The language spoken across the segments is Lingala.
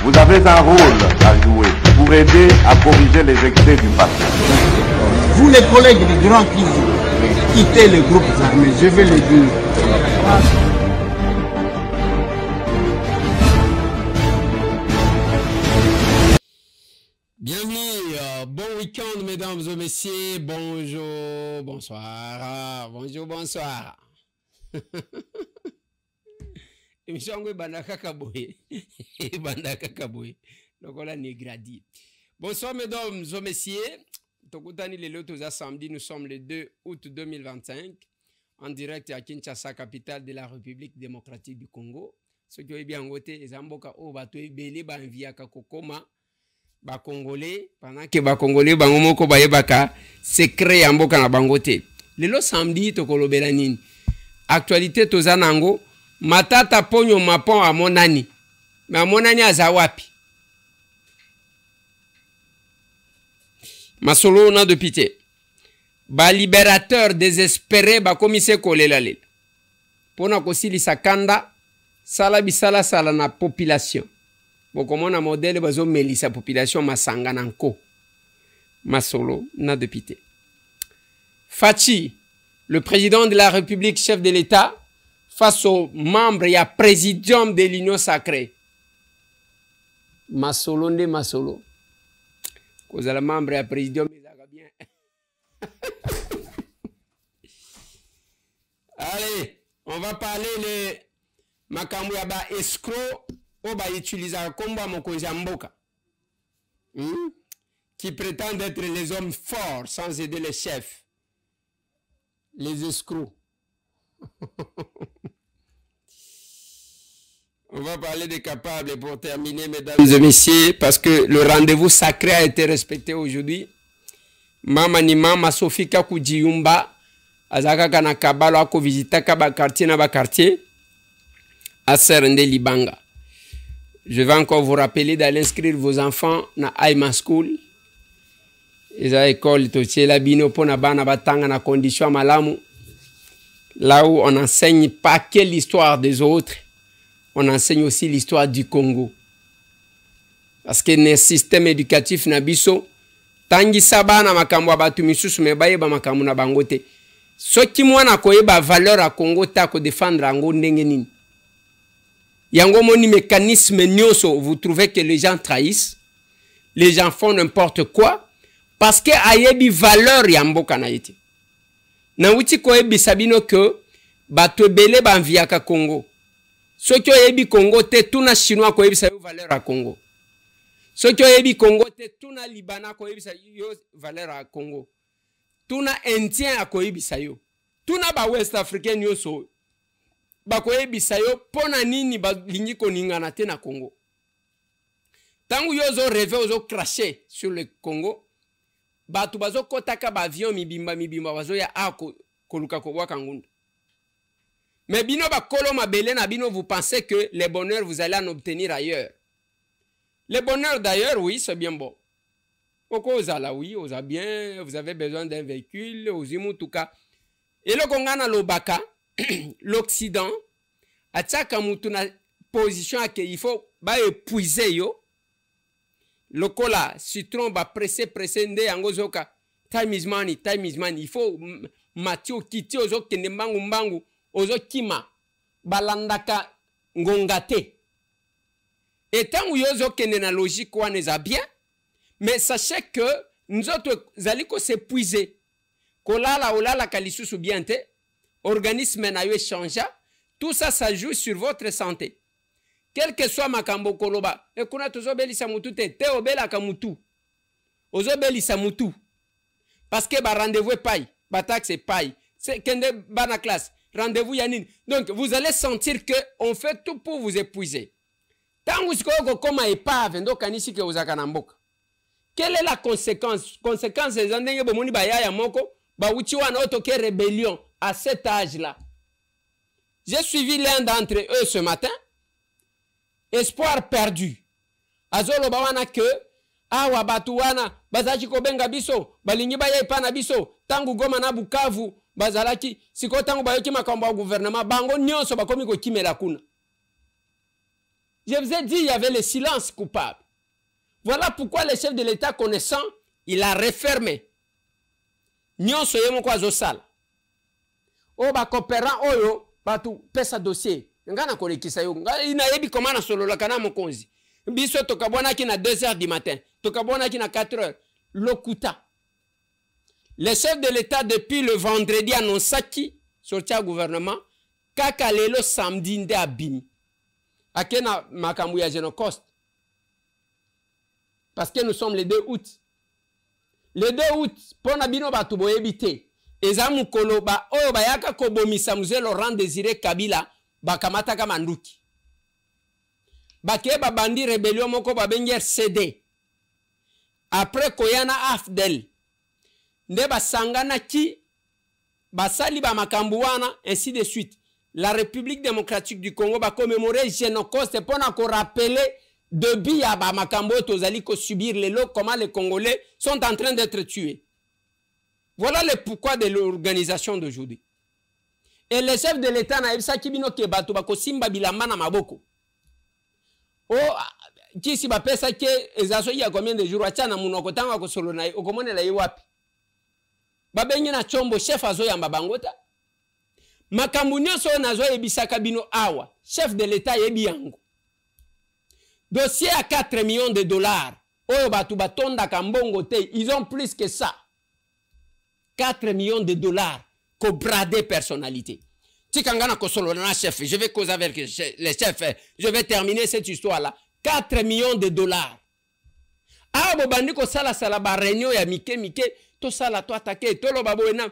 Vous avez un rôle à jouer pour aider à corriger les excès du passé. Vous les collègues du Grand qui quittez les groupes armés, je vais le dire. Bienvenue, bon week-end mesdames et messieurs, bonjour, bonsoir, bonjour, bonsoir. Émission Bandaka Kaboye, Bandaka Kaboye, donc on a négradi. Bonsoir mesdames et messieurs, Tokutani les lotos à samedi, nous sommes le 2 août 2025, en direct à Kinshasa, capitale de la République démocratique du Congo. Ce qui est bien voté, les Zamboka au bateau Bélé, Banvia Kakokoma. Ba Congolais pendant que ba Congolais bango ko baye baka secret ya mboka na bango te lelo samedi to kolobela nini actualité tozanango matata ponyo mapon a monani mais monani aza wapi masolo na de pité ba libérateur désespéré ba komise kolela lela pona kosilisa kanda sala bisala sala na population. Comme un modèle bazo melisa population masanga nanko masolo na dépité. Fachi, le président de la République, chef de l'État, face aux membres et à présidium de l'Union sacrée. Masolo nde masolo. Cause la membre et à présidium bien. Allez, on va parler de makambo ya ba escroc. Oba utiliser combat mokonzi mboka qui prétendent être les hommes forts sans aider les chefs, les escrocs. On va parler des capables pour terminer, mesdames et messieurs, parce que le rendez-vous sacré a été respecté aujourd'hui. Mama ni mama Sophie Kakujiyumba azaka kana kabalo ako visita kaba quartier na ba quartier à Serende Libanga. Je vais encore vous rappeler d'aller inscrire vos enfants dans Aima School. Et à l'école, la bino pour na bana batanga na condition malamu. Là où on n'enseigne pas que l'histoire des autres, on enseigne aussi l'histoire du Congo. Parce que le système éducatif na biso, tangi sabana makambo abatu misusu mebaye ba makambo na bangote. Ce qui mwana koyeba valeur à Congo ta ko défendre ango ndenge nini. Yango moni mécanisme nyoso, vous trouvez que les gens trahissent, les gens font n'importe quoi, parce que ayebi valeur yamboka na yete. Na wuti ko yebi sabino que bato belé banviaka Congo. Ce qui yebi Congo te tuna chinois ko yebi sa valeur à Congo. Ce qui yebi Congo te tuna Libanais ko yebi sa valeur à Congo. Tuna indien ko yebi sa yo. Tuna ba West Africain nyoso. Bakoye bisayo pona nini balingi koningana te na Congo. Tangu yozo rêve ozo cracher sur le Congo, batu bazo kotaka ba avion mibimba bazo ya ako koluka ko waka ngunda. Mais bino ba kolo mabele na bino, vous pensez que les bonheurs vous allez en obtenir ailleurs. Les bonheurs d'ailleurs, oui, c'est bien bon. Oko ozala oui, oza bien, vous avez besoin d'un véhicule, ozimu tuka. Et le kongana lobaka l'Occident attaque na position à qu'il faut ba épuiser yo le cola citron ba pressé nde yangozoka time is money, il faut matio kiti ozo kende mbangu ozo kima balandaka ngongate et tant yozo kende na logique wana za bien, mais sachez que nous autres zaliko s'épuiser kolala olala kalisusu bien te organisme na yo changea, tout ça, ça joue sur votre santé. Quel que soit makambo koloba, et kuna tozobeli sa mutu te obela ka mutu. Ozobeli sa mutu. Parce que ba rendez-vous est paille, ba taxe est paille. C'est kende bana classe, rendez-vous yanine. Donc vous allez sentir que on fait tout pour vous épuiser. Tangu siko koma epave ndo kanisi ke ozaka na mboka. Quelle est la conséquence? Conséquence des andenge bomoni ba yaya moko, ba uchi wana otoke rébellion. À cet âge-là, j'ai suivi l'un d'entre eux ce matin. Espoir perdu. Azolo bawana que awa batuwana bazachi kobenga biso balingi baye pana biso tangu Goma na Bukavu bazalaki siko tangu bayoki makambo ya gouvernement bango nyonso bakomi ko kimela kuna. Je vous ai dit, il y avait le silence coupable. Voilà pourquoi le chef de l'État connaissant, il a refermé. Nyonso yemo kwa zosala. O ba coopérant oyo, batu pesa dossier. Ngana kolekisa yo. Ina yebi komana solo la kana mokonzi. Biso tokabona ki na 2 h du matin. Tokabona ki na 4 h. Lokuta. Le chef de l'État depuis le vendredi annonça qui sorti au gouvernement kaka lelo samedi nde abimi. Akena makambu ya Genocost. Parce que nous sommes le 2 août. Le 2 août, pour Nabino Batubo ebité. Ezamu kolo ba oyo bayaka kobomisa mzee Laurent Désiré Kabila bakamata kama nduki. Bake babandi rébellion moko babenger CD. Après koyana Afdel. Nde basangana ki basali ba makambu wana ainsi de suite. La République démocratique du Congo va commémorer Genocost pour nous rappeler depuis à Bamakambo tozali ko subir les lots comment les Congolais sont en train d'être tués. Voilà le pourquoi de l'organisation d'aujourd'hui. Et le chef de l'État na ebisa kibino ke bato bako simba bilamba na maboko. Oh qui si ba pesa ke ezaso ya combien de jours achana munoko tanga ko solo na okomone la wapi. Babenye na chombo chef azo ya mbabangota. Makambu nyonso nazo ebisaka bino awa chef de l'État yebi yango. Dossier à 4 millions de dollars. Oyo batu batonda kambongo te, ils ont plus que ça. 4 millions de dollars ko brader personnalité. Tikangana kosolo na chef, je vais causer avec les chefs, je vais terminer cette histoire là. 4 millions de dollars. Ah bo bandi ko sala sala ba réunion ya mike to sala to attaquer to lo babo ena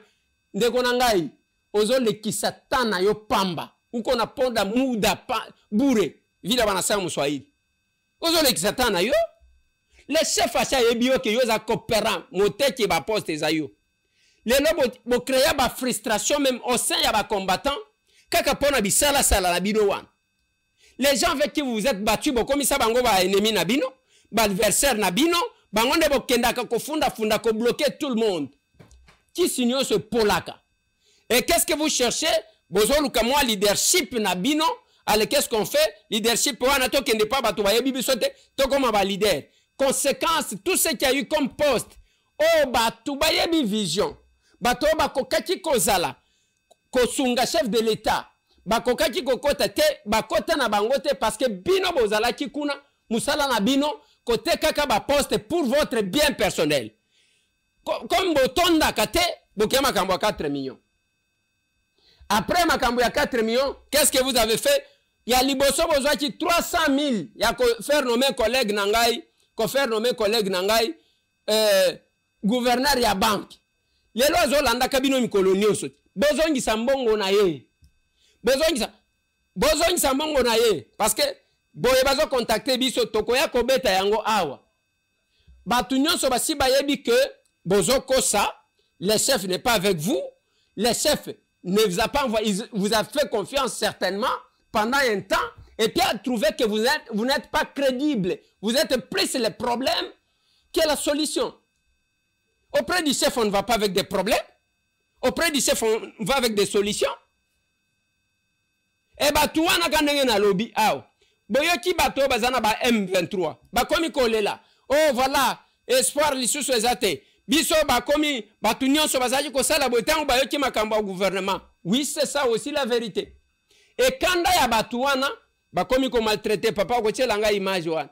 ndeko na ngai ozo le kisatana yo pamba uko na ponda muda bure vila bana sa muswahili ozo le kisatana yo le chef acha yebio ke yo za coopérant moteki ba poste za yo le lobo bo créer ba frustration même au sein ya ba combattants kaka pona bisala sala na bino wan les gens avec qui vous êtes battus bo comme ça bango ba ennemi na bino ba adversaire na bino bango nde bo kenda ka ko funda ko bloquer tout le monde qui signe ce polaka. Et qu'est-ce que vous cherchez? Besoin de moi leadership na bino. Allez, qu'est-ce qu'on fait? Leadership pour un qui n'est pas batoye bibisote. To comme un leader. Conséquence, tout ce qu'il y a eu comme poste. Oh batubaye bi vision. Bato bakokaki kozala. Kosunga chef de l'État. Bakokaki kokota te. Bakota na bangote parce que bino bozala kikuna. Musala na bino. Kote kaka ba poste pour votre bien personnel. Comme botonda kate. Bokema kambo 4 millions. Après Makambo, il y a 4 millions. Qu'est-ce que vous avez fait? Il y a Liboso besoin qui 300 000. Il y a faire nommer collègue Nangai, gouverneur ya banque. Les lois Olanda kabino mikolonio so. Besoin de sambongo na ye. Besoin de sambongo na ye. Parce que boye bazo contacter biso tokoya kobeta yango awa. Batu nyonso basi bayebi que bozo kosa, le chef n'est pas avec vous. Le chef ne vous a pas envoyé, il vous a fait confiance certainement pendant un temps et puis a trouvé que vous n'êtes pas crédible. Vous êtes plus le problème que la solution. Auprès du chef, on ne va pas avec des problèmes. Auprès du chef, on va avec des solutions. Et bah, tu as un lobby. Boyoki bato bazana ba M23. Ba komi kolela. Oh voilà, espoir lisusu ezate. Biso ba komi batu nyonso bazaji ko sala botango bayoki makambo au gouvernement. Oui, c'est ça aussi la vérité. Et kanda ya batu wana ba komi ko maltraiter papa ko tselanga image wana.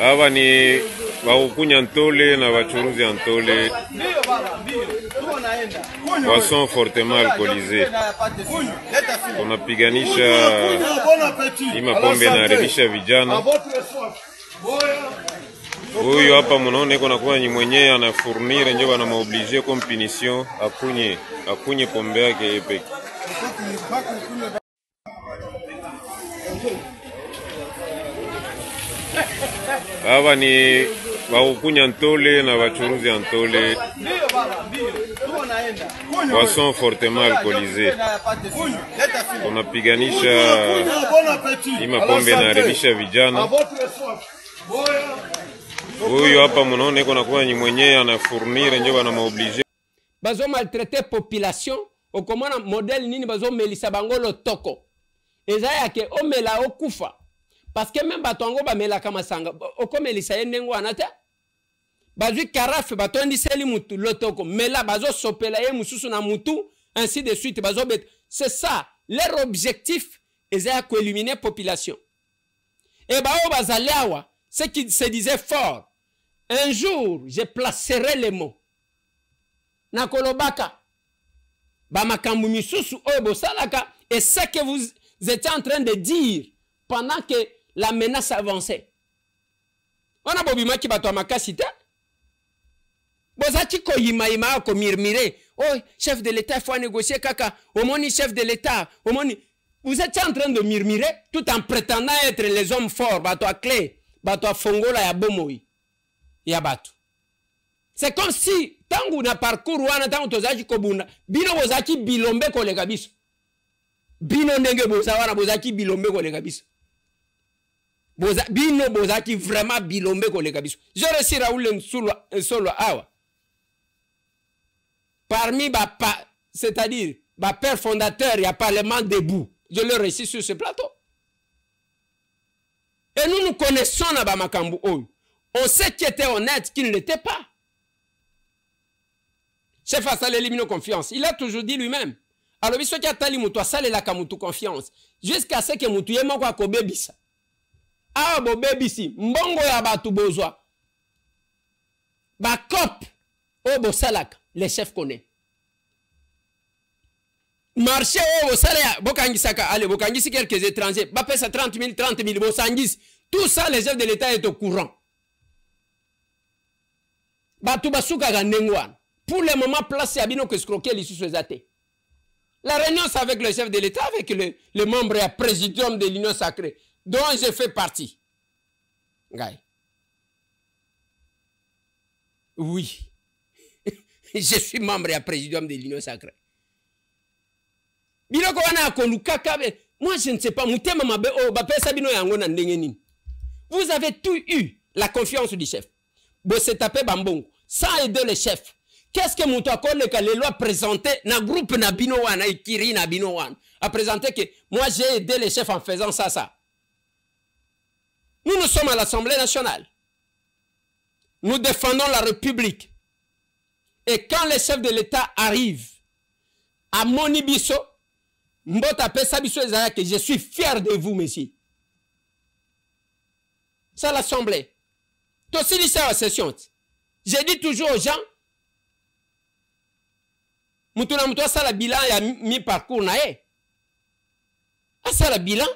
Aba ni bakukunya ntole na bachuruzi ntole. Boisson fortement alcoolisée. Tunapiganisha ima pombe na haribisha vijana. Huyu hapa mnaona iko nakuwa ni mwenyewe anafurnire ndio bana maoblige comme punition akunye pombe yake yepeke. Aba ni bakukunya ntole na bachuruzi ntole. Boisson fortement alcoolisée. Tunapiganisha ima pombe na haribisha vijana. Huyu hapa mnaona iko nakuwa ni mwenyewe anafurnire ndio bana maoblige. Bazo maltraiter population okomona modèle nini bazo melisa bango lo toko ezaya ke omela okufa parce que même batongo ba melaka masanga okomelisa ye ndengo anata bazwi karafe batondi seli mutu lo toko mela bazo sopela ye mususu na mutu ainsi de suite bazo bet c'est ça leur objectif ezaya ko éliminer population et bao bazaliawa ce qui se disait fort un jour je placerai les mots na kolobaka ba makambu misusu oyo bosalaka et ce que vous étiez en train de dire pendant que la menace avançait. On a bobima ki bato makasi te. Bozaki ko yima ko mirmire. Oh, chef de l'État faut négocier kaka. Omoni chef de l'État, omoni. Vous êtes en train de murmurer tout en prétendant être les hommes forts, bato a clé, bato a fongola ya bomoi. Ya bato. C'est comme si tangu na parcours wana tangu tozaki kobuna, bino bozaki bilombe koleka biso. Bino ndenge bozawana bozaki bilombe koleka biso. Bino bozaki vraiment bilombe koleka biso. Je reçu Raoul Solo awa. Parmi c'est-à-dire père fondateur, il y a Parlement debout. Je le reçu sur ce plateau. Et nous connaissons Naba Makambu Oyo. On sait qu'il était honnête, qu'il ne l'était pas. Chef Assal élimine confiance. Il a toujours dit lui-même. Alors, il y a tali mutu asale la kamutu confiance. Jusqu'à ce que mutu yemo kwa kobebisa. Ah, bo bebisi. Mbongo ya batu bozwa. Ba kop. O bo salak. Les chefs connaissent. Marché o bo salaya. Bokangi saka. Allez, bokangi quelques étrangers. Ba pesa 30 000, bosangis. Tout ça, les chefs de l'État est au courant. Batu basuka ganengwan. Pour le moment, place Yabino que escroquer les sous-athées. La réunion, c'est avec le chef de l'État, avec le membre et présidium de l'Union sacrée, dont je fais partie. Oui. Je suis membre et présidium de l'Union sacrée. Moi, je ne sais pas. Vous avez tout eu la confiance du chef. Vous se tapez bambong sans aider le chef. Qu'est-ce que Moutou les lois présentées dans le groupe Nabino Wana et Kiri Nabino Wana a présenté que moi j'ai aidé les chefs en faisant ça. Nous sommes à l'Assemblée nationale. Nous défendons la République. Et quand les chefs de l'État arrivent à Monibiso, Mbota Pesabiso que je suis fier de vous, messieurs. C'est l'Assemblée. Tu aussi dit ça à la session. J'ai dit toujours aux gens, Moutouna Moutoua, ça le bilan, il y a mi-parcours. Ça le bilan.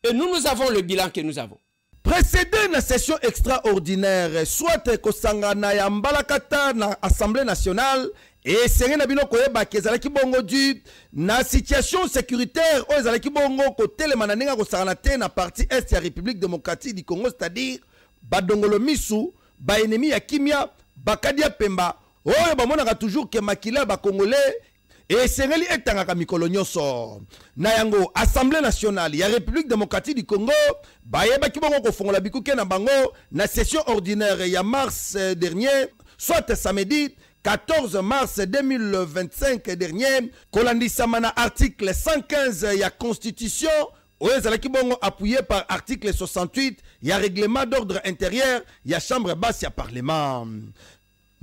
Et nous avons le bilan que nous avons. Précédé la session extraordinaire, soit Kosangana ya Mbalakata na Assemblée nationale, et Serena Bino Koyeba Kezalaki Bongo du na situation sécuritaire, Ozalaki Bongo Kote le Mananenga Kosaranate na partie Est ya République démocratique du Congo, c'est-à-dire Badongolo Misu, ba ennemi ya Kimia, Bakadia Pemba. Oyo bamonaka toujours ke makila ba congolais et sengeli etangaka mikolo nyonso na yango Assemblée nationale ya République démocratique du Congo bayeba ki bongo ko fongola bikuke na bango na session ordinaire ya mars dernier soit samedi 14 mars 2025 dernier kolandisama na article 115 ya constitution oyo ezalaki bongo appuyé par article 68 ya règlement d'ordre intérieur ya chambre basse ya parlement.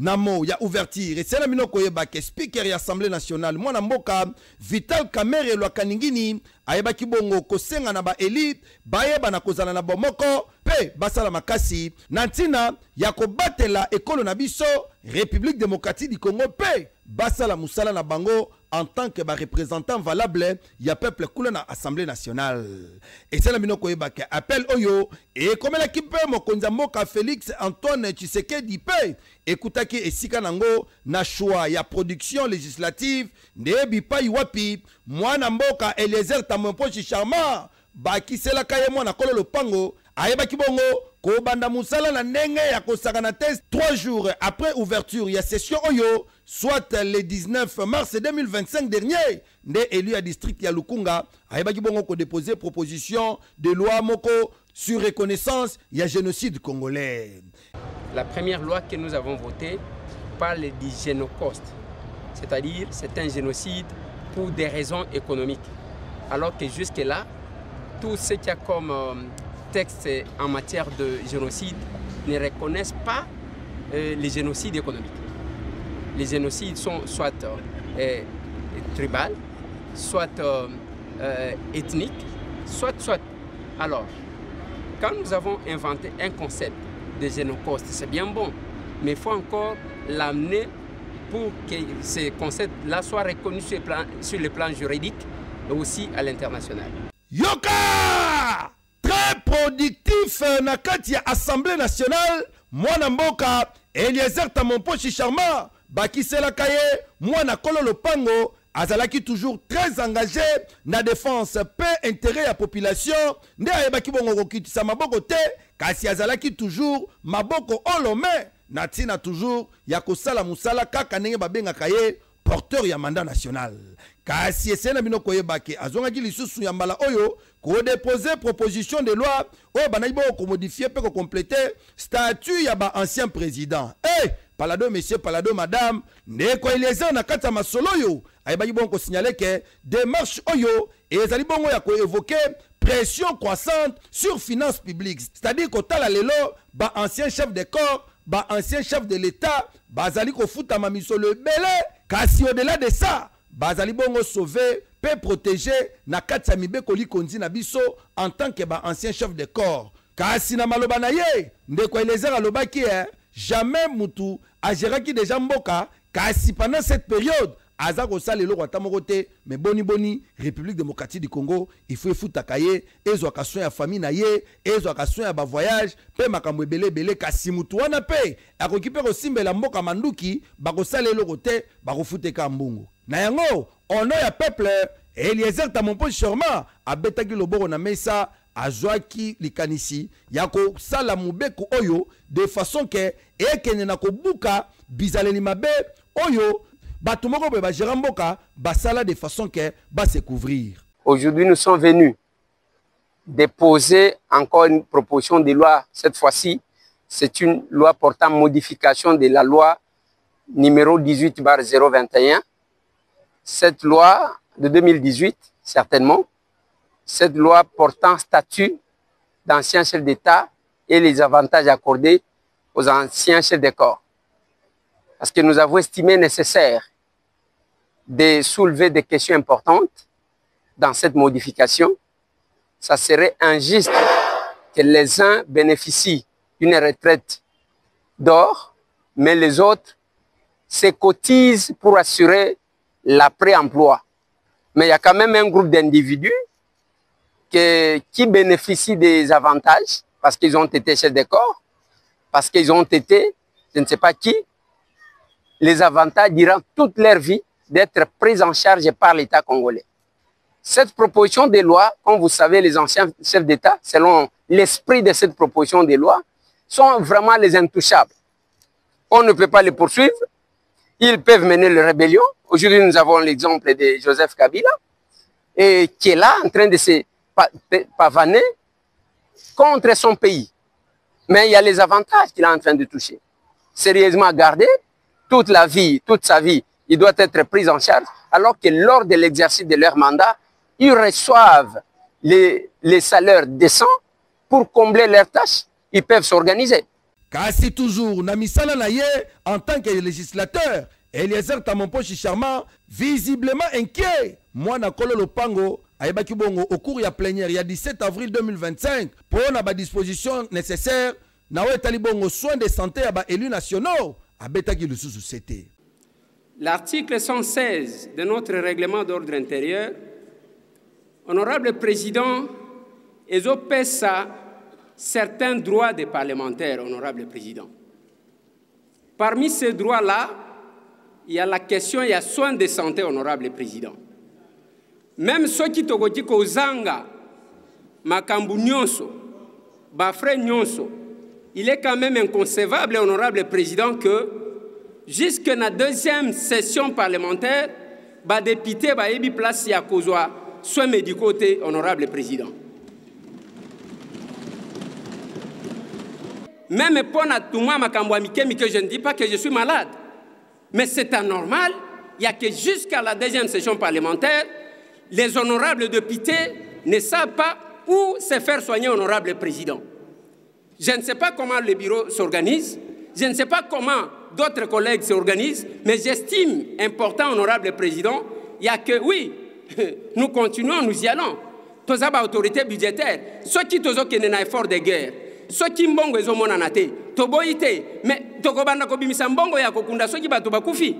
Namo ya ouverture et c'est la minoko yeba ke speaker ya Assemblée nationale mwana mboka Vital Kamerhe Lwakaningini ayeba kibongo kosenga na ba elite bayeba na kozala na bomoko pe basala makasi na ntina ya kobatela ekolo na biso République démocratique du Congo pe basala musala na bango en tant que représentant valable ya peuple kula na Assemblée nationale et c'est la minoko yeba ke appel oyo et comme la kipe mokonza mboka Félix Antoine Tshisekedi pe ekutaki esika nango na choix ya production législative ndebi pa iwapi mwana mboka Eliezer Tamompochi Charma bakisela kaye mwana kolo lopango ayeba kibongo ko banda musala na ndenge ya kosakana test 3 jours après ouverture ya session oyo soit le 19 mars 2025 dernier nde élu à district ya Lukunga ayeba kibongo ko déposer proposition de loi moko sur reconnaissance ya génocide congolais. La première loi que nous avons votée parle du génocide. c'est-à-dire c'est un génocide pour des raisons économiques. Alors que jusque-là, tout ce qu'il y a comme texte en matière de génocide ne reconnaissent pas les génocides économiques. Les génocides sont soit tribaux, soit ethniques, soit. Alors, quand nous avons inventé un concept de génocide, c'est bien bon, mais il faut encore l'amener pour que ce concept-là soit reconnu sur le plan juridique et aussi à l'international. Yoka! Très productif na kati ya Assemblée nationale, mwana mboka Eliezer Tamompo Chicharma, bakisela kaye, mwana kolo lopango, azalaki toujours très engagé na défense paix intérêt ya population, nde ayebaki bongo kokitisa maboko te, kasi azalaki toujours maboko olome, na tina toujours ya kosala musala kaka ndenge babengaka ye porteur ya mandat national. Kasi esena bino koyebaki azongaki lisusu ya mbala oyo ko déposer proposition de loi oyo banayi bo ko modifier pe ko compléter statut ya ba ancien président. Palado monsieur, palado madame, ndeko Eliezer na kati ya masolo yo ayebaki bon ko signaler que démarche oyo ezali bongo ya ko évoquer pression croissante sur finances publiques, c'est-à-dire ko tala lelo ba ancien chef de corps, ba ancien chef de l'État, bazali ko futa mamisolo belé, kasi au-delà de ça, bazali bongo sauver, peut protéger na kati ya mibeko likonzi na biso en tant que ba ancien chef de corps. Kasi na maloba na ye, ndeko Eliezer alobaki jamais mutu agéraki déjà mboka, kasi pendant cette période aza kosala eloko ata moko te, mais boni République démocratique du Congo il faut efutaka ye, ezwaka soin ya famille na ye, ezwaka soin ya ba voyage pe makambo ebele kasi mutu wana pe akoki pe kosimbela mboka manduki bakosala eloko te, bakofuteka mbungu na yango ono ya peuple. Eliezer Tamompo Chicharma abetaki loboko na mesa, azwaki likanisi ya kosala mubeko oyo de façon que ekene na kobuka bizaleli mabe oyo bato moko be ba mboka basala de façon que ba se couvrir. Aujourd'hui, nous sommes venus déposer encore une proposition de loi. Cette fois-ci, c'est une loi portant modification de la loi numéro 18/021. Cette loi de 2018, certainement, cette loi portant statut d'anciens chefs d'État et les avantages accordés aux anciens chefs de corps. Parce que nous avons estimé nécessaire de soulever des questions importantes dans cette modification. Ça serait injuste que les uns bénéficient d'une retraite d'or, mais les autres se cotisent pour assurer l'après-emploi. Mais il y a quand même un groupe d'individus qui bénéficient des avantages parce qu'ils ont été chefs de corps, parce qu'ils ont été, je ne sais pas qui, les avantages durant toute leur vie d'être pris en charge par l'État congolais. Cette proposition de loi, comme vous savez, les anciens chefs d'État, selon l'esprit de cette proposition de loi, sont vraiment les intouchables. On ne peut pas les poursuivre, ils peuvent mener la rébellion. Aujourd'hui, nous avons l'exemple de Joseph Kabila, et qui est là en train de se pavaner contre son pays. Mais il y a les avantages qu'il est en train de toucher. Sérieusement gardé, toute la vie, toute sa vie, il doit être pris en charge, alors que lors de l'exercice de leur mandat, ils reçoivent les salaires décents pour combler leurs tâches. Ils peuvent s'organiser. Kasi toujours, na misala na ye, en tant que législateur, Eliezer Tamompo Chicharma, visiblement inquiet. Moi, na kolo lopango, ayebaki bongo, au cours ya plénière, il y a 17 avril 2025, pour na ba disposition nécessaire, na we talibongo soins de santé à ba élus nationaux, abetaki le sous-société. L'article 116 de notre règlement d'ordre intérieur, honorable président, ezopesa certains droits des parlementaires, honorable président. Parmi ces droits-là, il y a la question, il y a soins de santé, honorable président. Même ceux qui togoti kozanga, makambu nyonso, bafre nyonso, il est quand même inconcevable, honorable président, que jusque la deuxième session parlementaire, ba député ba yebi place ya kozwa soins médicaux, honorable président. Même pour Natouma Makambouamike, je ne dis pas que je suis malade. Mais c'est anormal il n'y a que jusqu'à la deuxième session parlementaire, les honorables députés ne savent pas où se faire soigner honorable président. Je ne sais pas comment le bureau s'organise, je ne sais pas comment d'autres collègues s'organisent, mais j'estime important, honorable président, il n'y a que oui, nous continuons, nous y allons. Tous les autorités budgétaires, ceux qui ont un effort de guerre, ceux qui ont un effort de guerre, mais tokobanda kobimisa mbongo ya kokunda ceux qui bato bakufi.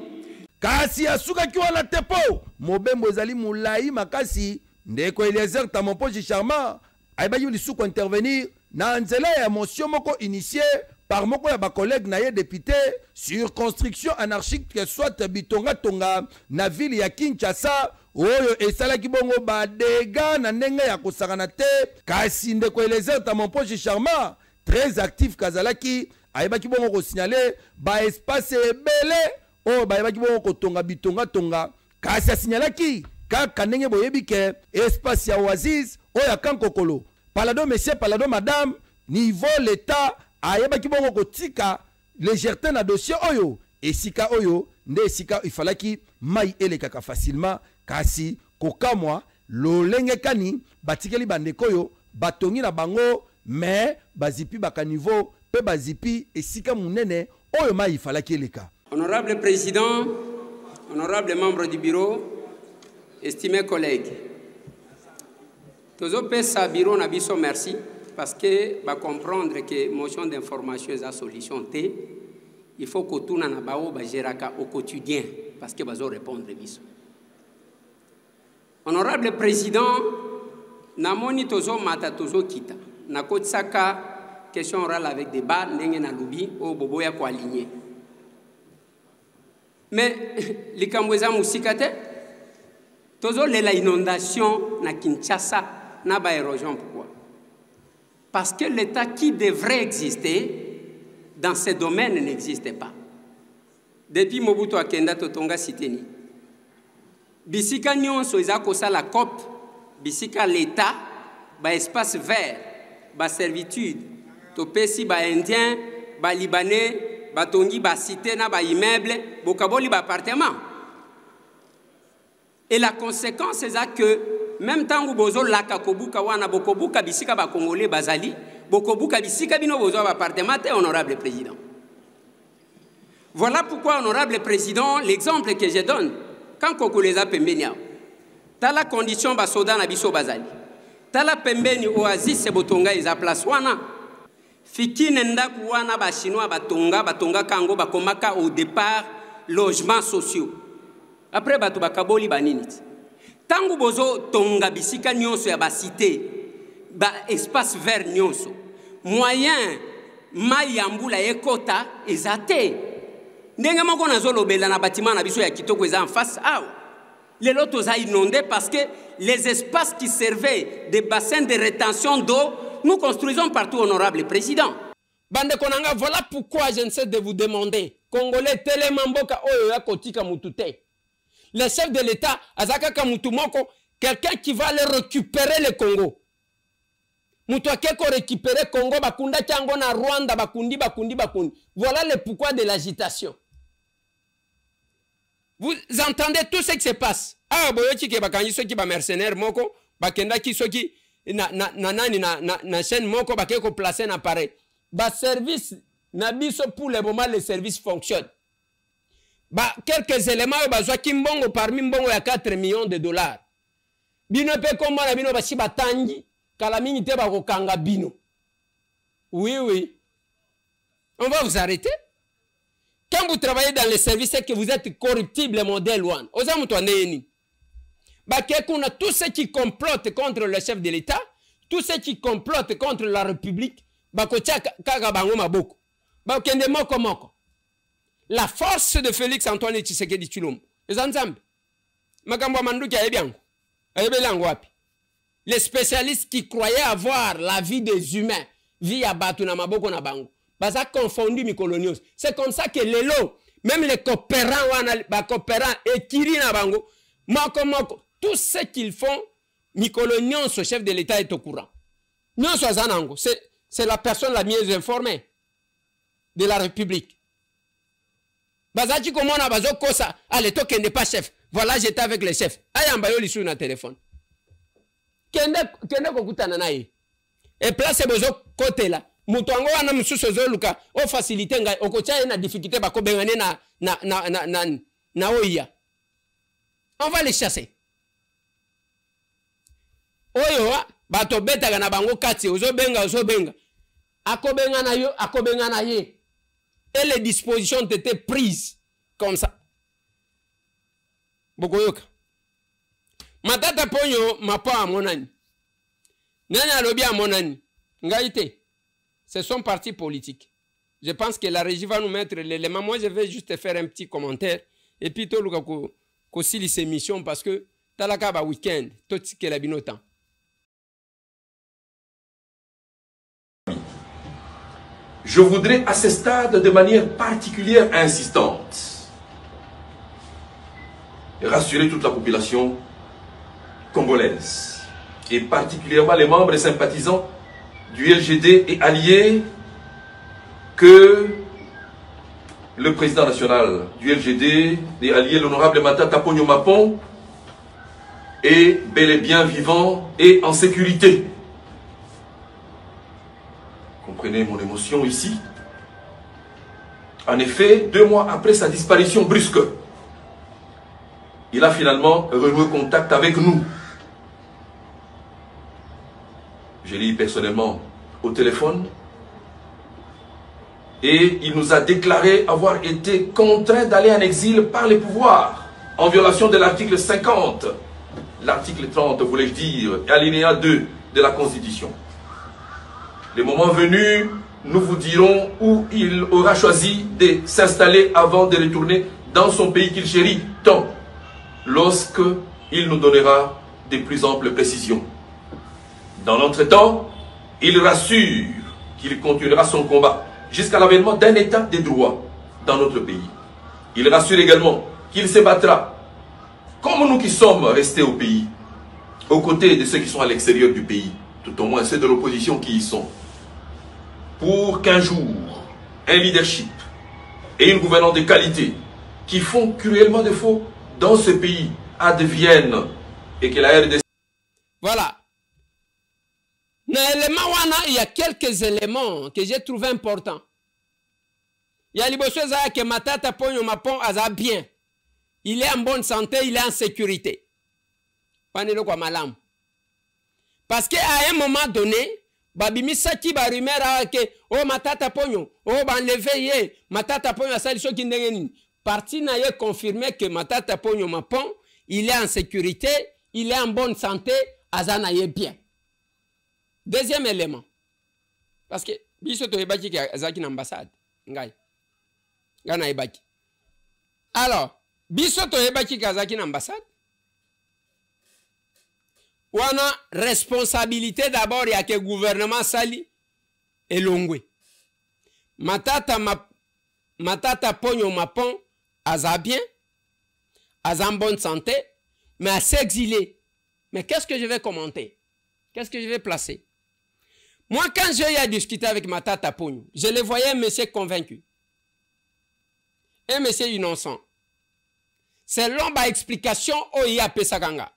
Kasi asukaki wana te po mobembo ezali mulai makasi ndeko Eliezer Tamompoji Charmant ayebaki lisuku intervenir na nzela ya motion moko initié par moko ya ba collègue na ye député sur construction anarchique que soit bitonga tonga na ville ya Kinshasa oyo esalaki bongo ba dega na ndenge ya kosakana te. Kasi ndeko Eliezer Tamompoji Charmant très actif kazalaki ayebaki bongo ko signaler ba espace ebele o bayebaki bongo kotonga bitonga tonga. Kasi asignalaki kaka ndenge boyebi ke espace ya Oasis oyo akankokolo palado monsieur palado madame niveau l'état ayebaki bongo kotika légèreté na dossier oyo esika oyo nde esika ifalaki mai elekaka facilement. Kasi kokamwa lolenge kani batikeli bandeko oyo batongi na bango mais bazipi baka niveau pe bazipi esika munene oyo mai ifalaki eleka. Honorable Président, honorable membre du bureau, estimés collègues, tous pesa bureau na biso merci parce que va comprendre que motion d'information est la solution T. Il faut que tout na bao ba geraka au quotidien parce que bazo répondre biso. Honorable Président, namoni tozo mata tozo kita na kotsaka question orale avec débat ndenge na lubi o bobo ya ko aligner. Mais les Cambouézans moussicate, tous les inondations na Kinshasa n'a pas érosion. Pourquoi? Parce que l'État qui devrait exister dans ces domaines n'existe pas. Depuis Mobutu Akenda Totonga Siteni, Bisika Nyon Soiza Kosa la COP, Bisika l'État, ba espace vert, ba servitude, Topesi ba Indien, ba Libanais, batongi ba cité na ba immeuble bokaboli ba appartement. Et la conséquence c'est que même tant que bozo laka kobuka wana bokobuka bisika ba congolais bazali bokobuka bisika bino bozo ba appartement te honorable président. Voilà pourquoi honorable président l'exemple que je donne quand kokoleza pembeni yao tala condition ba soda na biso bazali tala pembeni Oasis se botonga eza place wana fikine ndaku wana ba chinois batonga kango bakomaka au départ logements sociaux après batu bakaboli banini tangu bozo tonga bisika nyonso ya ba cité ba espace vert nyonso moyen mai ya mbula ekota ezate ndenge moko nazolobela na bâtiment na biso ya kitoko eza en face awa lelo toza inondé parce que les espaces qui servaient des bassins de rétention d'eau nous construisons partout, honorable président. Bande Konanga, voilà pourquoi je ne sais de vous demander. Congolais, Télémamboka, Oyoya Kotika Mutute. Le chef de l'État, Azaka Kamutumoko, quelqu'un qui va aller récupérer le Congo. Mutouakeko récupérer Congo, Bakunda Tiango na Rwanda, Bakundi. Voilà le pourquoi de l'agitation. Vous entendez tout ce qui se passe. Ah, Boyochi qui bakanyi ceux qui ba mercenaires moko, Bakenda qui ceux qui na chaîne moko bakeko placer na pareil. Ba service na biso pour le moment les services fonctionnent. Ba quelques éléments bazwa kimbongo parmi mbongo ya 4 millions de dollars. Bino pe kombo na bino bashi batangi kala mingi te bakokanga bino. Oui. On va vous arrêter. Quand vous travaillez dans les services et que vous êtes corruptible modèle one. Oza mutwane yeni. On a tous ceux qui complotent contre le chef de l'État, tous ceux qui complotent contre la République, la force de Félix Antoine Tshisekedi Tshilombo. Les spécialistes qui croyaient avoir la vie des humains, via Batuna Maboko na Bango, ça confondu Mikolonios. C'est comme ça que les lots, même les coopérants et Kiri na Bango, moko. Tout ce qu'ils font, Mikolo Nyonso, chef de l'État, est au courant. Nyonso Azanango, c'est la personne la mieux informée de la République. Bazaki comment on a bazo kosa. Allez, toi qui n'est pas chef. Voilà, j'étais avec le chef. Ayamba yo lisu na téléphone. Kende kokutana na ye. Et place bozo côté là. Mutongo wana msuso zo luka. O facilité ngai. Okocha na difficulté bako bengane na oya. On va les chasser. Oyo bato beta na bango kati ozo benga. Akobenga na yo, akobenga na ye. Et les dispositions étaient prises comme ça. Bokoyoka. Matata ponyo mapa a monani. Nana lobi a monani. Ngaïté. C'est son parti politique. Je pense que la régie va nous mettre l'élément. Moi, je vais juste faire un petit commentaire. Et puis, tout le cas, qu'aussi les émissions parce que talaka ba week-end. Tout ce qui est la binotan. Je voudrais à ce stade de manière particulière insistante rassurer toute la population congolaise et particulièrement les membres et sympathisants du LGD et alliés que le président national du LGD et allié l'honorable Matata Ponyo Mapon est bel et bien vivant et en sécurité. Comprenez mon émotion ici. En effet, 2 mois après sa disparition brusque, il a finalement renoué contact avec nous. Je l'ai eu personnellement au téléphone et il nous a déclaré avoir été contraint d'aller en exil par les pouvoirs en violation de l'article 50, l'article 30, voulais-je dire, et alinéa 2 de la Constitution. Le moment venu, nous vous dirons où il aura choisi de s'installer avant de retourner dans son pays qu'il chérit tant, lorsque il nous donnera de plus amples précisions. Dans l'entretemps, il rassure qu'il continuera son combat jusqu'à l'avènement d'un état de droit dans notre pays. Il rassure également qu'il se battra, comme nous qui sommes restés au pays, aux côtés de ceux qui sont à l'extérieur du pays, tout au moins ceux de l'opposition qui y sont, pour qu'un jour, un leadership et une gouvernance de qualité qui font cruellement défaut dans ce pays adviennent et que la RDC... Voilà. Il y a quelques éléments que j'ai trouvé importants. Il y a l'ibosweza que Matata Ponyo Mapon a bien. Il est en bonne santé, il est en sécurité. Parce qu'à un moment donné, babimisa ki ba rumeur que oh Matata Ponyo, oh ban levé Matata Ponyo a sali soki ndengeni. Parti na ye confirmé que Matata Ponyo Mapon, il est en sécurité, il est en bonne santé, azana ye bien. Deuxième élément. Parce que biso to ebaki ki azaki na ambassade. Ngai. Gana ebaki. Alors, biso to ebaki ki azaki na ambassade. Wana responsabilité d'abord ya que gouvernement sali elongwe. Matata Ponyo Mapon aza bien, aza en bonne santé, mais à s'exiler. Mais qu'est-ce que je vais commenter? Qu'est-ce que je vais placer? Moi, quand j'ai eu à discuter avec Matata Ponyo, je le voyais un monsieur convaincu. Un monsieur innocent. Selon ma explication, Oya Pesaganga.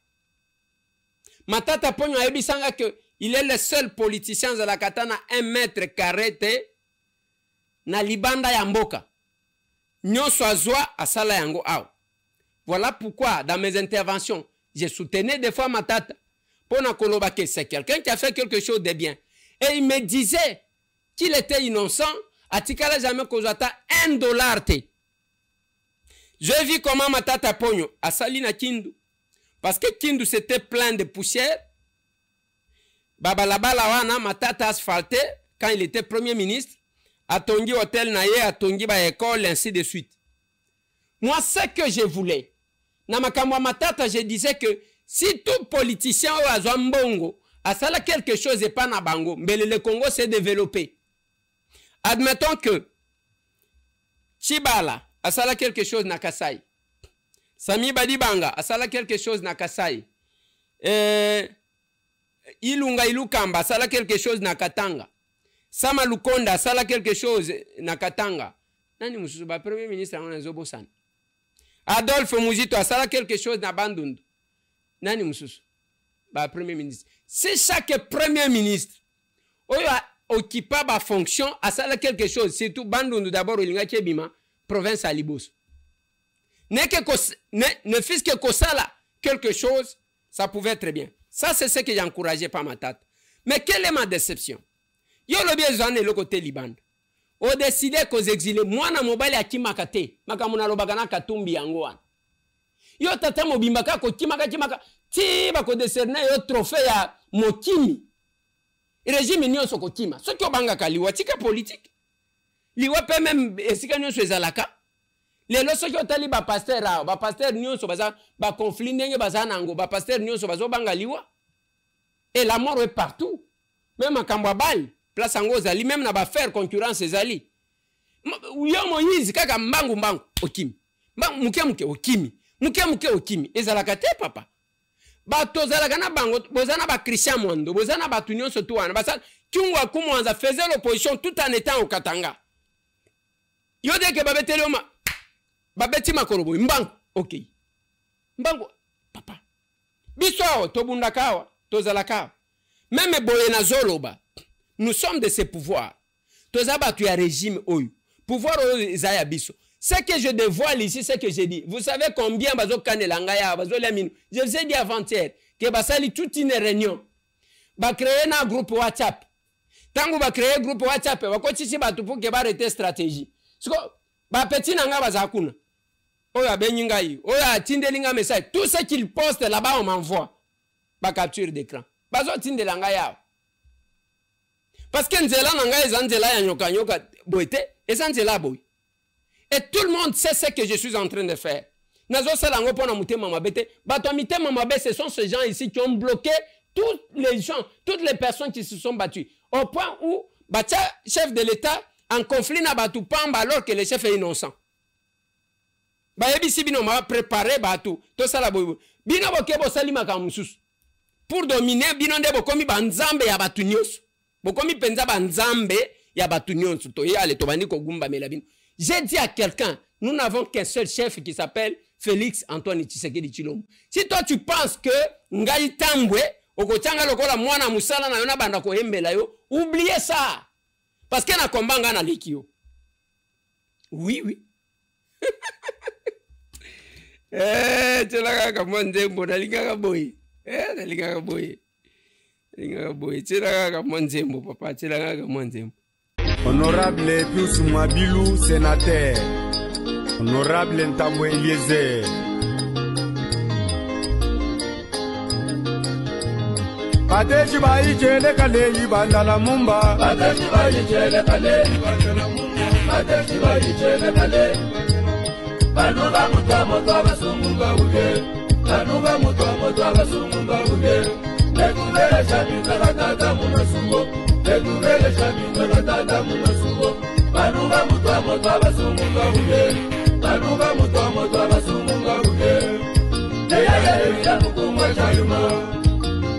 Matata Ponyo a dit que il est le seul politicien de la katana 1 mètre carré na libanda ya mboka. Nyonso azwa asala yango aw. Voilà pourquoi dans mes interventions, je soutenais des fois Matata pour na koloba que c'est quelqu'un qui a fait quelque chose de bien. Et il me disait qu'il était innocent, atikala jamais kozata $1 te. J'ai vu comment Matata Ponyo a sali na Kindu. Parce que Kindu c'était plein de poussière. Babalabala wana Matata asphalté quand il était premier ministre. A tongi hôtel naye, a tongi ba école, ainsi de suite. Moi, ce que je voulais, na makamwa Matata, je disais que si tout politicien ou azwambongo a sala quelque chose et pas na bango, mais le Congo s'est développé. Admettons que Chibala a sala quelque chose na Kasai. Sami Badibanga a sala quelque chose na Kasai. Ilunga Ilukamba a sala quelque chose na Katanga. Sama Lukonda a sala quelque chose na Katanga. Nani mususu ba premier ministre on ezobosan. Adolphe Muzito asala quelque chose na bandundu. Nani mususu ba premier ministre. C'est chaque premier ministre oyo occupa ba fonction asala quelque chose, surtout bandundu d'abord olinga kebima province à Liboso. Ne fût-ce que kosala quelque chose, ça pouvait être bien. Ça c'est ce que j'ai encouragé par ma tante. Mais quelle est ma déception? Yo le bien zane le côté Liban. O décidé qu'aux exilés, moi na mobile ya kimakate, makamuna lobagana katumbi yangoan. Yo tata mobimbaka ko kimaka ti ba ko décerner yo trophée ya mokimi. Régime nyonso ko kima. Ce qui obanga kaliwa tika politique. Liwa pe même esika nyonso ezalaka. Lelo soki otali ba pasteur nyonso baza ba conflit ndenge baza nango, ba pasteur nyonso bazo banga liwa. Et la mort est partout. Même à Kambwabal, place en Gozali, même na ba faire concurrence ezali. Yo Moïse kaka mbangu okimi. Muke okimi. Muke okimi. Ezalaka te papa. Ba tozalaka na bango, bozana ba Christian Mondo, bozana ba tunyon sotu wana. Basa Kyungwa Kumwanza faisait l'opposition tout en étant au Katanga. Yo deke babeteli oma. Babeti makorobo mbangu. OK. Mbangu papa. Biso tobundakawa, tozalaka. Même boye na zoloba. Nous sommes de ces pouvoirs. Tozaba tu as régime oyu. Pouvoir oyu zaya biso. Ce que je dévoile ici, c'est que j'ai dit. Vous savez combien bazo kanelangaya, bazo laminu. Je vous ai dit avant-hier que basali toute une réunion. Ba créer un groupe WhatsApp. Tangu ba créer groupe WhatsApp, ba kotisi batu pour que ba arrêter stratégie. Siko ba petit nanga bazakuna. Oya benyingai, oya tindelinga message. Tout ce qu'ils postent là-bas on m'envoie. Ba capture d'écran. Bazo tindelangaya. Parce que nzela nanga ezanzela ya nyoka nyoka boite, ezanzela boy. Et tout le monde sait ce que je suis en train de faire. Nazo salango pona mutema mabete, bato mitema mabe, ce sont ces gens ici qui ont bloqué toutes les gens, toutes les personnes qui se sont battues. Au point où batia chef de l'État en conflit na batu pamba alors que le chef est innocent. Ba yebisi bino ma préparer batu, to sala boy. Bino bokebo salima ka mususu. Pour dominer bino ndebo komi banzambe ya batu nyonso. Bokomi penza banzambe ya batu nyonso to yale to bani ko gumba melabino. J'ai dit à quelqu'un, nous n'avons qu'un seul chef qui s'appelle Félix Antoine Tshisekedi Tshilombo. Si toi tu penses que ngai tambwe okochanga lokola mwana musala na yona banda ko embela yo, oubliez ça. Parce que na kombanga na lekio. Oui. Tshela ka monzembo nalinga boy. Nalinga boy. Nalinga boy. Tshela ka monzembo papa, tshela ka monzembo. Honorable Pius Mwabilu, sénateur. Honorable Ntambo Eliezer. Pateji bayi chele kale ibanda la mumba. Pateji bayi chele kale ibanda la mumba. Pateji bayi chele kale. Banuba mutwa basungunga uge. Banuba mutwa basungunga uge. Nekubele chami kakatata munasungo. Nekubele chami kakatata munasungo. Banuba mutwa basungunga uge. Banuba mutwa basungunga uge. Eya mukuma chayuma.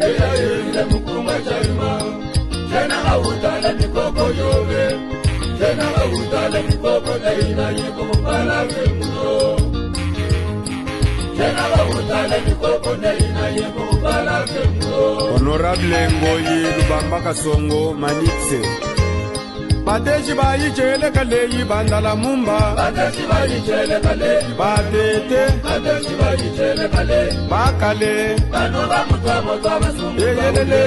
Eya mukuma chayuma. Jena awutala mikoko yobe. Jena awutala mikoko leina yeko mupala kemuno. Jena awutala mikoko leina yeko mupala kemuno. Honorable Ngoyi Lubamba Kasongo Manixe. Bateji bayi chele kale ibanda la mumba. Bateji bayi chele kale. Batete. Bateji bayi chele kale. Bakale. Banuba mutwa basungu. Eyelele.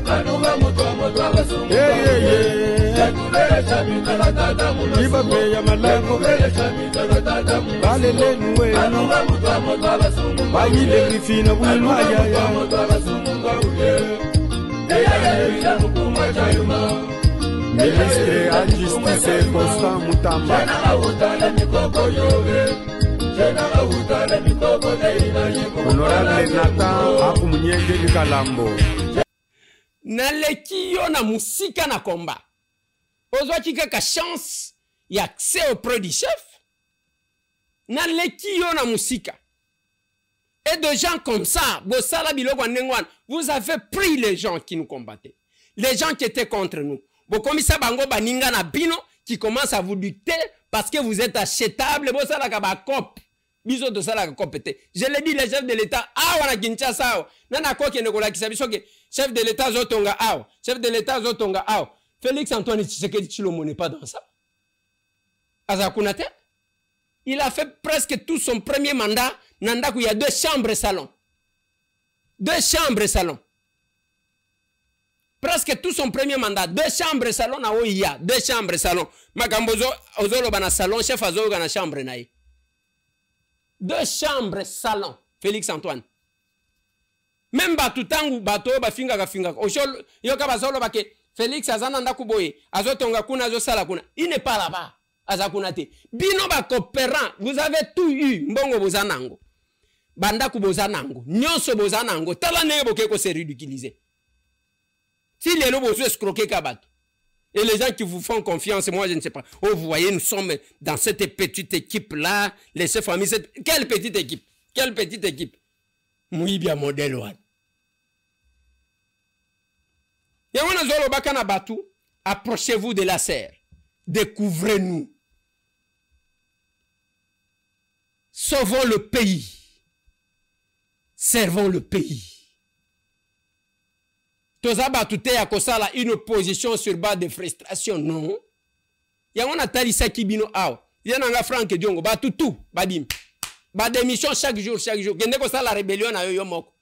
Banuba mutwa basungu. Eyeye. Nekubele chami kakatata munasungo. Ibabe ya malango. Nekubele chami kakatata munasungo. Balele nuwe. Banuba mutwa basungu. Bayile grifina wima ya. Mutwa basungu ngauye. Eya mukuma chayuma. Ministre à Justice Constant Mutamba. Honorable Nathan Akumunyenge Likalambo. Naleki yo na musika na komba. Ozwa kika chance y accès auprès du chef. Naleki yo na musika. Et de gens comme ça, vous avez pris les gens qui nous combattaient. Les gens qui étaient contre nous. Bokomisa bango baninga na bino qui commence à vous lutter parce que vous êtes achetable, vous savez la cop. Biso de ça la copété. Je l'ai dit, les chefs de l'État, ah, on a Kinshasa, nana ko qui ne kola qui sabi que chef de l'État zotonga ah, chef de l'État zotonga ah. Félix Antoine Tshisekedi Tshilombo n'est pas dans ça. Azakunate, il a fait presque tout son premier mandat. Nandaku, il y a 2 chambres salon. 2 chambres salon. Presque tout son premier mandat. 2 chambres salon na il y a 2 chambres salon. Makambozo ozolo bana salon, chef azo gana chambre naï. 2 chambres salon. Félix Antoine. Même batutangu bato ba finga ka finga. Oshol yoka bazolo bake Félix azana ndaku boye. Azo tonga kuna azo sala kuna. Il n'est pas là-bas. Azakunate. Bino ba coopérant, vous avez tout eu. Mbongo bozanango. Bandaku bozanango. Nyonso bozanango. Tala neye boke ko se ridiculiser. Si les lobos se escroquer kabato. Et les gens qui vous font confiance, moi je ne sais pas. Oh, vous voyez, nous sommes dans cette petite équipe-là. Laissez famille. Quelle petite équipe? Quelle petite équipe? Mouibia modèle one. Yamona zolo bakana batu. Approchez-vous de la serre. Découvrez-nous. Sauvons le pays. Servons le pays. Tozaba tout est à kosala une opposition sur base de frustration, non. Yamona talisa kibino aw. Yananga Frank Diongo, ba tout, badim. Ba démission chaque jour. Kende ko sala rébellion na yo moko.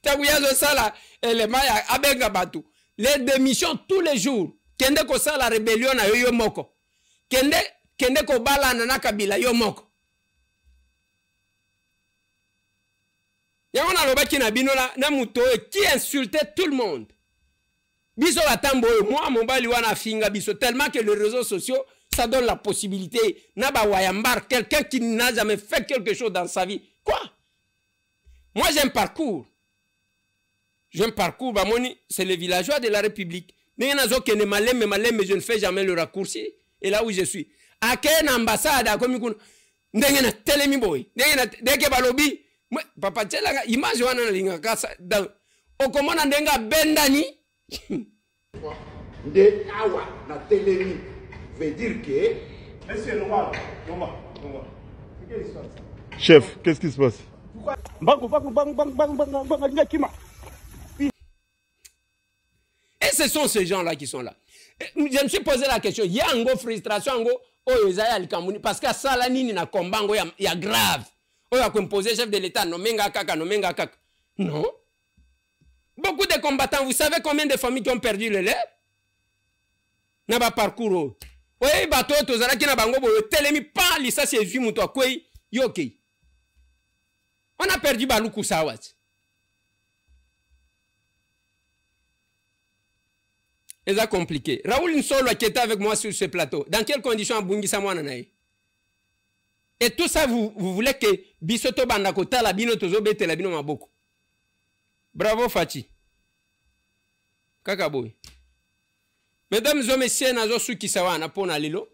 Taguya zo sala élément ya abenga batu. Les démissions tous les jours. Kende ko sala rébellion na yo moko. Kende ko bala na Kabila yo moko. Yamona lobaki na bino na muto qui insultait tout le monde. Biso batambo moi mobali wana finga biso tellement que les réseaux sociaux ça donne la possibilité naba wayambar quelqu'un qui n'a jamais fait quelque chose dans sa vie. Quoi? Moi j'ai un parcours. J'ai un parcours bamoni c'est les villageois de la République. Mais je ne fais jamais le raccourci et là où je suis. À quelle ambassade a comme ndengena telemi boy. Ndengena deke balobi papa tela image wana linga kasa dans okomona ndenga bendani de awa na telemi veut dire que monsieur Noma. Qu'est-ce qui se passe? Chef, qu'est-ce qui se passe? Et ce sont ces gens-là qui sont là. Je me suis posé la question, il y a une frustration parce que ça la nini na kombango ya grave. On a composé chef de l'État, nomenga kaka. Non. Beaucoup de combattants, vous savez combien de familles qui ont perdu le lait? N'a pas parcours. Oui, bateau, tozara ki na bango boyo, telemi pas lisa c'est ju muto kwei, yoki. On a perdu Baloukou Sawat. C'est compliqué. Raoul Nsolo qui était avec moi sur ce plateau. Dans quelles conditions Bungi Samwana nae? Et tout ça, vous voulez que Bisoto Bandakota, la bino tozo bete la bino maboko. Bravo Fati. Kakaboy. Mesdames et messieurs, nazo suki sawana pona lilo.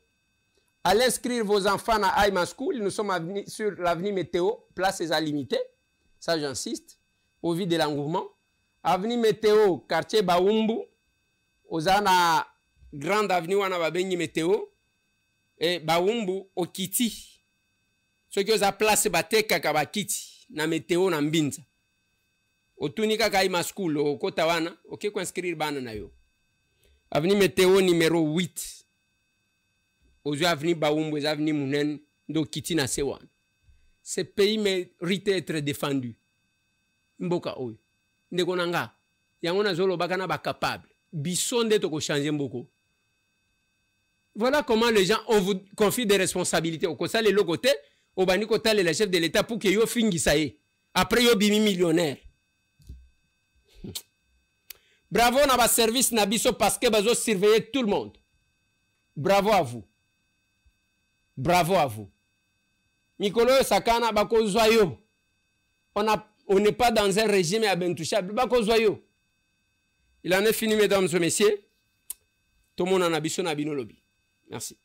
Allez inscrire vos enfants à Aïma School. Nous sommes sur l'avenue Météo, place à limiter. Ça, j'insiste. Au vu de l'engouement. Avenue Météo, quartier Baoumbu. Aux ana grande avenue wana babengi Météo. Et Baoumbu, au Kiti. Ce qui a placé bateka kabakiti na Météo na Mbinza. Au tunika Aïma School, au Kotawana. Ok, quoi inscrire bana na yo. Avenue Météo numéro 8. Aux avenue Baoumbu, aux avenue Mounen, do Kiti na Sewan. Ce pays mérite d'être défendu. Mboka oy. Ndekonanga. Yangona zolo bakana ba capable. Bisonde toko changer mboko. Voilà comment les gens, on vous confie des responsabilités. Au kosa les logoté, au bani kota les chefs de l'État pour que yo fingi ça y. Après yo bimi millionnaire. Bravo na ba service na biso parce que bazo surveiller tout le monde. Bravo à vous. Bravo à vous. Mikolo Sakana bako zoyo. On n'est pas dans un régime intouchable. Bako zoyo. Il en est fini, mesdames et messieurs. Tout le monde en a biso na bino lobby. Merci.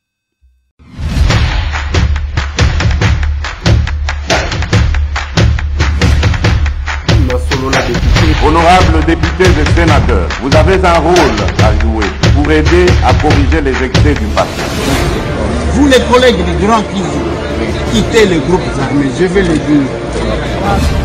Honorables députés et sénateurs, vous avez un rôle à jouer pour aider à corriger les excès du passé. les collègues diront qu'ils quittaient les groupes armés, je vais le dire.